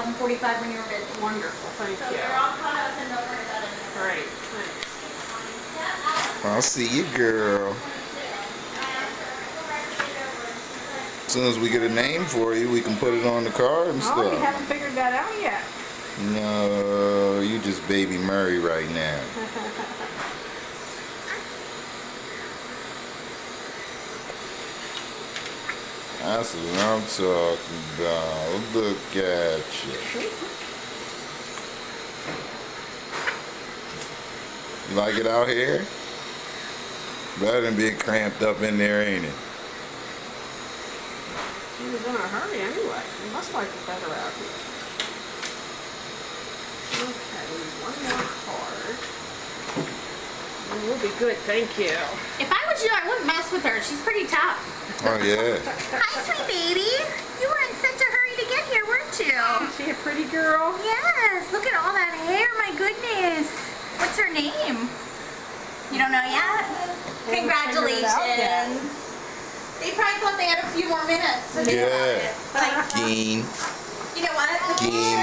11:45 when you were busy. Wonderful, thank So you. you're all caught up and don't worry about it. Great, thanks. I'll see you, girl. As soon as we get a name for you, we can put it on the car and Oh, you stuff. haven't figured that out yet. No, you just baby Murray right now. That's what I'm talking about. Look at you. You like it out here? Better than being cramped up in there, ain't it? She was in a hurry anyway. You must like it better out here. Okay, one more card. And we'll be good, thank you. If I was you, I wouldn't mess with her. She's pretty tough. Oh, yeah. Hi, sweet baby. You were in such a hurry to get here, weren't you? Is she a pretty girl? Yes. Look at all that hair. My goodness. What's her name? You don't know yet? Congratulations. They probably thought they had a few more minutes. So they Yeah. got it. Like, Keen. you know what? Keen,